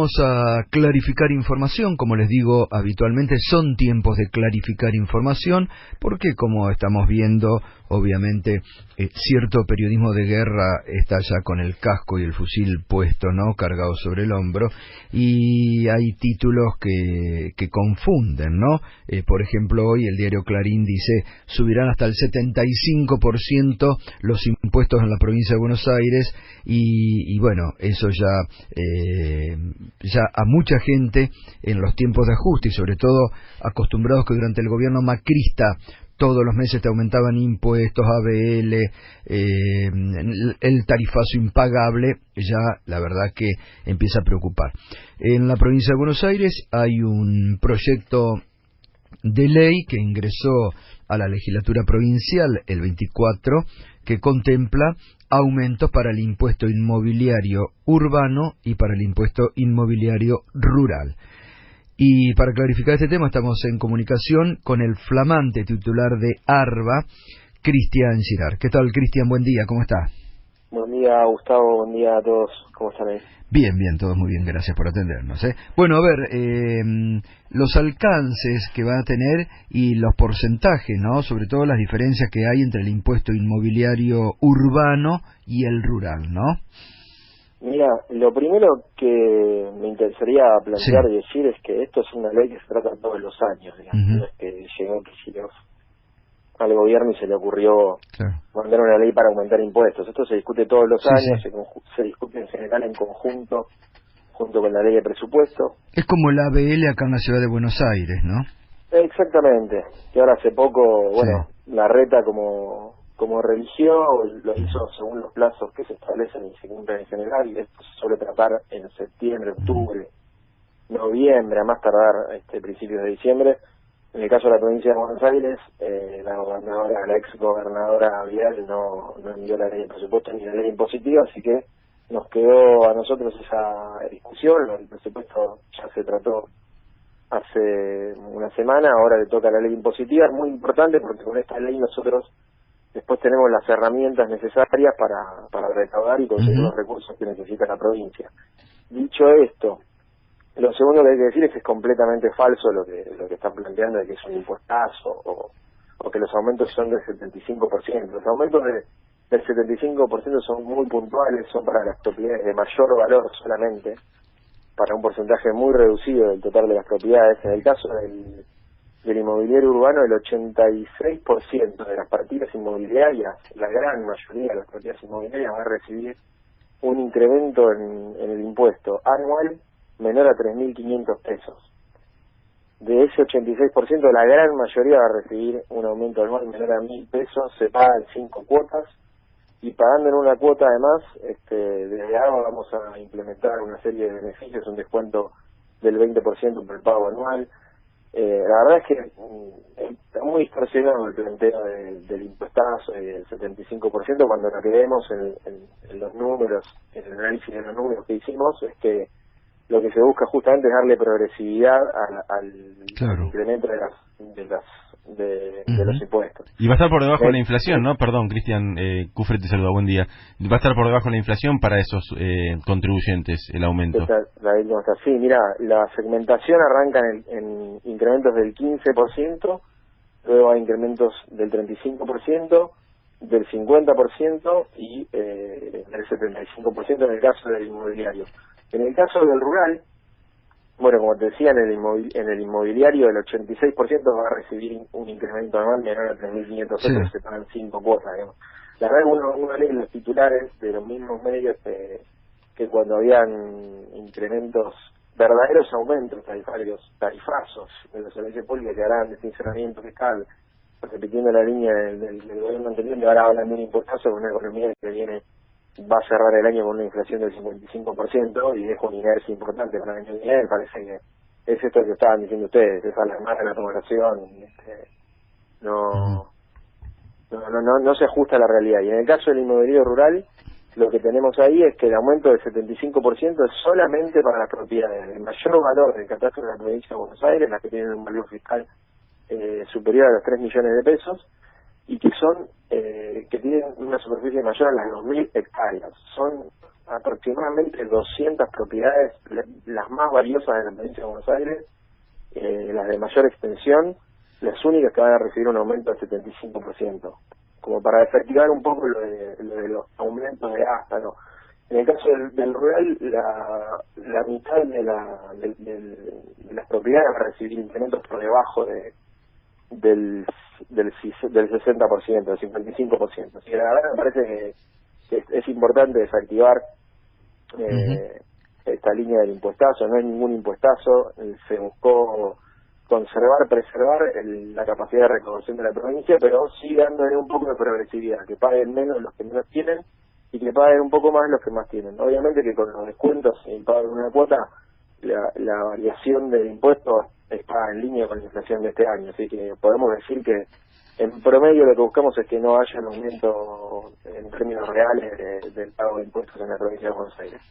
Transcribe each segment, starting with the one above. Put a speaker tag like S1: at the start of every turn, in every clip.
S1: Vamos a clarificar información, como les digo habitualmente, son tiempos de clarificar información, porque como estamos viendo, obviamente, cierto periodismo de guerra está ya con el casco y el fusil puesto, ¿no?, cargado sobre el hombro, y hay títulos que confunden, ¿no? Por ejemplo, hoy el diario Clarín dice, subirán hasta el 75% los impuestos en la provincia de Buenos Aires, y bueno, eso ya a mucha gente en los tiempos de ajuste, y sobre todo acostumbrados que durante el gobierno macrista todos los meses te aumentaban impuestos, ABL, el tarifazo impagable, ya la verdad que empieza a preocupar. En la provincia de Buenos Aires hay un proyecto de ley que ingresó a la legislatura provincial el 24, que contempla aumentos para el impuesto inmobiliario urbano y para el impuesto inmobiliario rural. Y para clarificar este tema estamos en comunicación con el flamante titular de ARBA, Cristian Girard. ¿Qué tal, Cristian? Buen día, ¿cómo está?
S2: Buen día, Gustavo, buen día a todos, ¿cómo están ahí?
S1: Bien, todos muy bien, gracias por atendernos. Bueno, a ver, los alcances que va a tener y los porcentajes, ¿no? Sobre todo las diferencias que hay entre el impuesto inmobiliario urbano y el rural, ¿no?
S2: Mira, lo primero que me interesaría plantear y decir es que esto es una ley que se trata todos los años, digamos. No es que llegó al gobierno y se le ocurrió mandar una ley para aumentar impuestos. Esto se discute todos los años, se discute en general en conjunto, junto con la ley de presupuesto.
S1: Es como el ABL acá en la ciudad de Buenos Aires, ¿no?
S2: Exactamente, que ahora hace poco, bueno, la reta como religió, lo hizo según los plazos que se establecen y se cumplen en general, y esto se suele tratar en septiembre, octubre, noviembre, a más tardar principios de diciembre. En el caso de la provincia de Buenos Aires, la ex gobernadora Vidal no envió la ley de presupuesto ni la ley impositiva, así que nos quedó a nosotros esa discusión. El presupuesto ya se trató hace una semana, ahora le toca la ley impositiva. Es muy importante porque con esta ley nosotros después tenemos las herramientas necesarias para recaudar y conseguir los recursos que necesita la provincia. Dicho esto, lo segundo que hay que decir es que es completamente falso lo que están planteando de que es un impuestazo o que los aumentos son del 75%. Los aumentos del 75% son muy puntuales, son para las propiedades de mayor valor solamente, para un porcentaje muy reducido del total de las propiedades. En el caso del inmobiliario urbano, el 86% de las partidas inmobiliarias, la gran mayoría de las partidas inmobiliarias, va a recibir un incremento en el impuesto anual menor a 3.500 pesos. De ese 86%, la gran mayoría va a recibir un aumento anual menor a 1.000 pesos, se paga en 5 cuotas, y pagando en una cuota además, desde ahora vamos a implementar una serie de beneficios, un descuento del 20% por el pago anual. La verdad es que está muy distorsionado el planteo del impuestazo y del 75%, cuando lo que vemos en los números, en el análisis de los números que hicimos, es que lo que se busca justamente es darle progresividad al incremento de los impuestos.
S3: Y va a estar por debajo de la inflación, ¿no? Perdón, Cristian, Cufre te saluda, buen día. Va a estar por debajo de la inflación para esos contribuyentes el aumento.
S2: Sí, mira, la segmentación arranca en incrementos del 15%, luego hay incrementos del 35%, del 50% y del 75% en el caso del inmobiliario. En el caso del rural, bueno, como te decía, en el inmobiliario el 86% va a recibir un incremento anual menor a 3.500 pesos, se pagan 5 cuotas, digamos. La verdad que uno lee los titulares de los mismos medios que cuando habían incrementos, verdaderos aumentos tarifazos de los servicios públicos que harán de sinceramiento fiscal, repitiendo la línea del gobierno anterior, y ahora hablan de un impuestazo con una economía que va a cerrar el año con una inflación del 55% y deja una inercia importante para el año que viene. Me parece que es esto que estaban diciendo ustedes, es alarmar a la población, no se ajusta a la realidad. Y en el caso del inmobiliario rural, lo que tenemos ahí es que el aumento del 75% es solamente para las propiedades de mayor valor del catastro de la provincia de Buenos Aires, las que tienen un valor fiscal superior a los 3 millones de pesos, y que son que tienen una superficie mayor a las 2.000 hectáreas. Son aproximadamente 200 propiedades, las más valiosas de la provincia de Buenos Aires, las de mayor extensión, las únicas que van a recibir un aumento del 75%, como para efectivar un poco lo de los aumentos de ¿no? En el caso del rural, la mitad de las propiedades va a recibir incrementos por debajo del 60%, del 55%. Así que la verdad me parece que es importante desactivar esta línea del impuestazo. No hay ningún impuestazo, se buscó preservar la capacidad de recaudación de la provincia, pero sí dándole un poco de progresividad, que paguen menos los que menos tienen y que paguen un poco más los que más tienen. Obviamente que con los descuentos y pagan una cuota, la variación del impuesto está en línea con la inflación de este año, así que podemos decir que en promedio lo que buscamos es que no haya un aumento en términos reales del pago de impuestos en la provincia de Buenos Aires.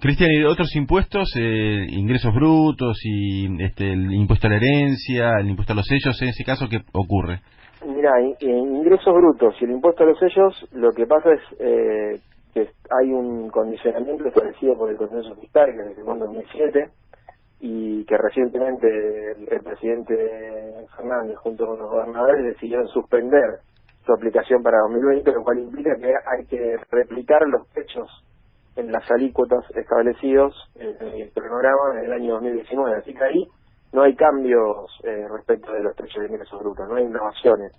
S3: Cristian, ¿y otros impuestos, ingresos brutos y el impuesto a la herencia, el impuesto a los sellos, en ese caso, qué ocurre?
S2: Mira, en ingresos brutos y el impuesto a los sellos, lo que pasa es que hay un condicionamiento establecido por el Consenso Fiscal que se firmó en 2007 y que recientemente el presidente Fernández junto con los gobernadores decidieron suspender su aplicación para 2020, lo cual implica que hay que replicar los techos en las alícuotas establecidos en el cronograma del año 2019. Así que ahí no hay cambios respecto de los techos de ingresos brutos, no hay innovaciones.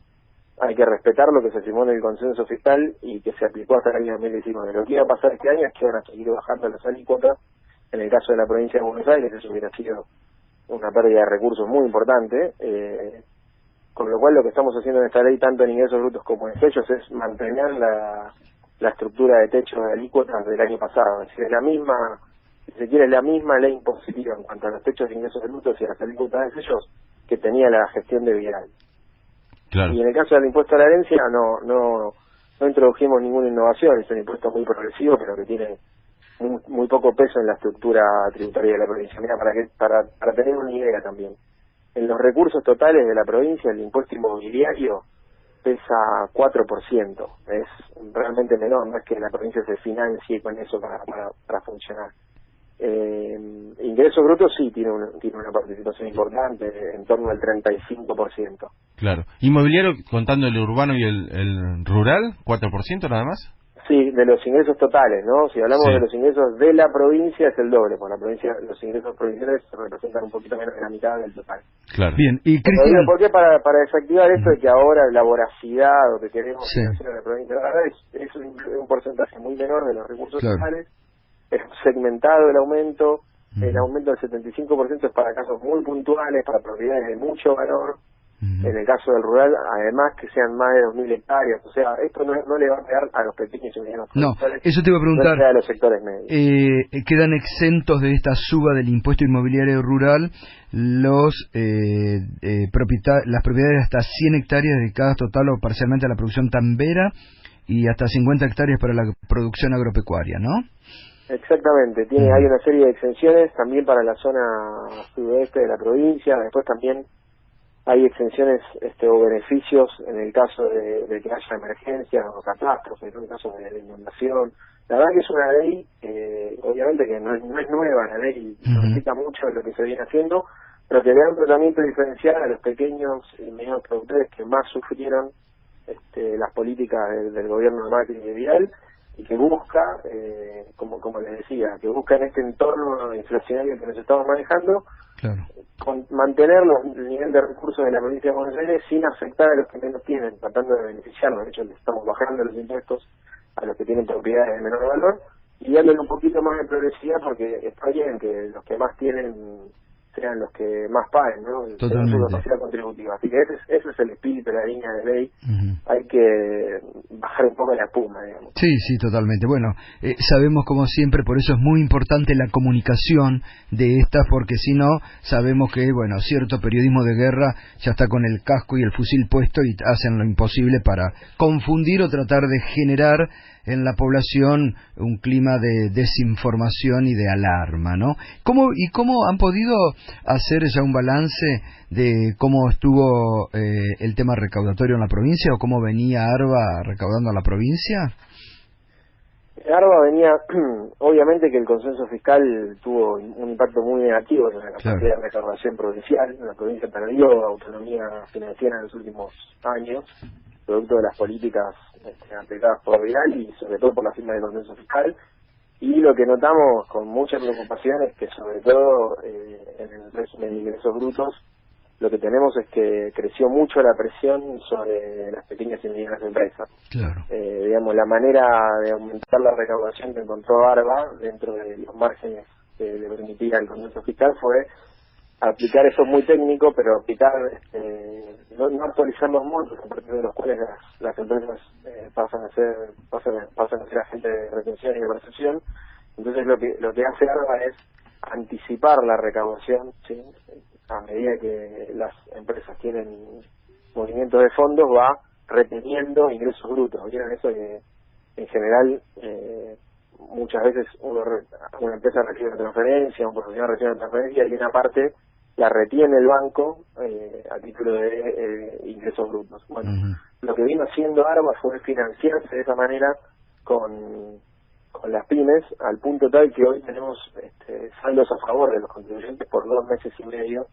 S2: Hay que respetar lo que se firmó en el consenso fiscal y que se aplicó hasta el año 2019. Lo que iba a pasar este año es que van a seguir bajando las alícuotas. En el caso de la provincia de Buenos Aires, eso hubiera sido una pérdida de recursos muy importante. Con lo cual lo que estamos haciendo en esta ley, tanto en ingresos brutos como en sellos, es mantener la estructura de techo de alícuotas del año pasado. Es decir, si se quiere, la misma ley impositiva en cuanto a los techos de ingresos brutos y a las alícuotas de sellos que tenía la gestión de Vidal.
S3: Claro.
S2: Y en el caso del impuesto a la herencia no introdujimos ninguna innovación. Es un impuesto muy progresivo, pero que tiene muy poco peso en la estructura tributaria de la provincia. Mira, para tener una idea también, en los recursos totales de la provincia el impuesto inmobiliario pesa 4%, es realmente menor, no es que la provincia se financie con eso para funcionar. Ingresos brutos sí tiene una participación importante, en torno al 35%.
S3: Claro. ¿Inmobiliario contando el urbano y el rural, 4% nada más?
S2: Sí, de los ingresos totales, ¿no? Si hablamos de los ingresos de la provincia es el doble, porque la provincia, los ingresos provinciales representan un poquito menos de la mitad del total.
S3: Claro.
S1: Bien, y Cristian...
S2: ¿Por qué? Para desactivar esto de que ahora la voracidad o que queremos financiar a la provincia, la verdad es un porcentaje muy menor de los recursos totales, es segmentado el aumento del 75% es para casos muy puntuales, para propiedades de mucho valor. En el caso del rural, además que sean más de 2.000 hectáreas, o sea, esto no le va a pegar a los pequeños y medianos productores.
S1: No, eso te iba a preguntar.
S2: No a los sectores medios.
S1: ¿Quedan exentos de esta suba del impuesto inmobiliario rural las propiedades de hasta 100 hectáreas dedicadas total o parcialmente a la producción tambera y hasta 50 hectáreas para la producción agropecuaria, ¿no?
S2: Exactamente, hay una serie de exenciones también para la zona sudoeste de la provincia, después también hay exenciones o beneficios en el caso de que haya emergencias o catástrofes, en el caso de inundación. La verdad que es una ley, obviamente que no es nueva, la ley necesita mucho de lo que se viene haciendo, pero que le da un tratamiento diferencial a los pequeños y medianos productores que más sufrieron las políticas del gobierno de Macri y de Vidal, y que busca, como les decía, que busca en este entorno inflacionario que nos estamos manejando, mantener el nivel de recursos de la provincia de Buenos Aires sin afectar a los que menos tienen, tratando de beneficiarnos. De hecho, le estamos bajando los impuestos a los que tienen propiedades de menor valor y dándole un poquito más de progresividad, porque está bien que los que más tienen sean los que más paguen, ¿no? Totalmente. Su capacidad contributiva. Así que ese es el espíritu de la línea de ley. Hay que bajar un poco la espuma, digamos.
S1: Sí, totalmente. Bueno, sabemos como siempre, por eso es muy importante la comunicación de estas, porque si no, sabemos que, cierto periodismo de guerra ya está con el casco y el fusil puesto y hacen lo imposible para confundir o tratar de generar en la población un clima de desinformación y de alarma, ¿no? ¿Cómo han podido hacer ya un balance de cómo estuvo el tema recaudatorio en la provincia o cómo venía ARBA recaudando a la provincia?
S2: ARBA venía, obviamente que el consenso fiscal tuvo un impacto muy negativo en la capacidad de recaudación provincial. La provincia perdió autonomía financiera en los últimos años, producto de las políticas aplicadas por Vidal y sobre todo por la firma del consenso fiscal. Y lo que notamos con mucha preocupación es que sobre todo en el régimen de ingresos brutos, lo que tenemos es que creció mucho la presión sobre las pequeñas y medianas empresas.
S1: Claro.
S2: Digamos, la manera de aumentar la recaudación que encontró ARBA dentro de los márgenes que le permitía el consenso fiscal fue aplicar eso muy técnico, pero aplicar, no actualizar los montos a partir de los cuales las empresas pasan a ser agentes de retención y de percepción. Entonces lo que hace ARBA es anticipar la recaudación, ¿sí? A medida que las empresas tienen movimientos de fondos, va reteniendo ingresos brutos. ¿Vieron eso que en general muchas veces una empresa recibe una transferencia, un profesional recibe una transferencia y una parte la retiene el banco a título de ingresos brutos? Bueno, lo que vino haciendo ARBA fue financiarse de esa manera con las pymes, al punto tal que hoy tenemos saldos a favor de los contribuyentes por 2 meses y medio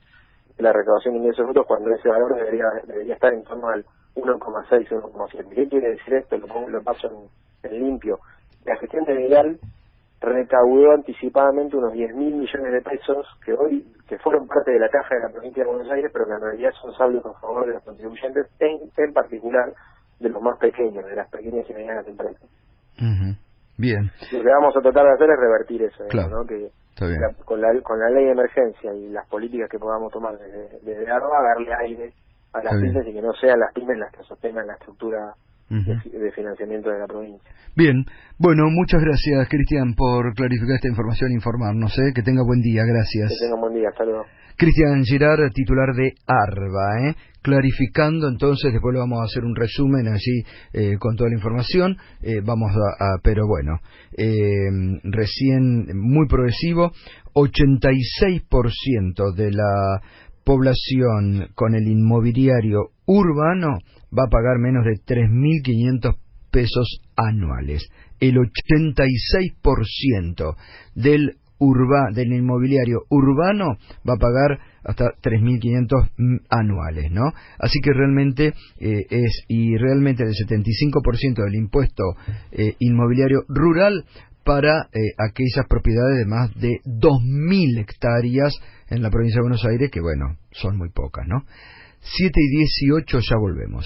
S2: de la recaudación de ingresos brutos, cuando ese valor debería estar en torno al 1,6, 1,7. ¿Qué quiere decir esto? Lo paso en limpio. La gestión de Vidal recaudó anticipadamente unos 10.000 millones de pesos que fueron parte de la caja de la provincia de Buenos Aires, pero que en realidad son saldos a favor de los contribuyentes, en particular de los más pequeños, de las pequeñas y medianas empresas.
S1: Bien.
S2: Lo que vamos a tratar de hacer es revertir eso,
S1: claro,
S2: ¿no? Que con la ley de emergencia y las políticas que podamos tomar desde ARBA, darle aire a las pymes y que no sean las pymes las que sostengan la estructura de financiamiento de la provincia.
S1: Bien, bueno, muchas gracias, Cristian, por clarificar esta información e informarnos. Que tenga buen día, gracias.
S2: Que tenga buen día, hasta luego.
S1: Cristian Girard, titular de ARBA, clarificando, entonces después le vamos a hacer un resumen allí con toda la información, pero bueno, recién muy progresivo, 86% de la población con el inmobiliario urbano va a pagar menos de 3.500 pesos anuales. El 86% del inmobiliario urbano va a pagar hasta 3.500 anuales, ¿no? Así que realmente realmente el 75% del impuesto inmobiliario rural para aquellas propiedades de más de 2.000 hectáreas en la provincia de Buenos Aires, que bueno, son muy pocas, ¿no? 7:18, ya volvemos.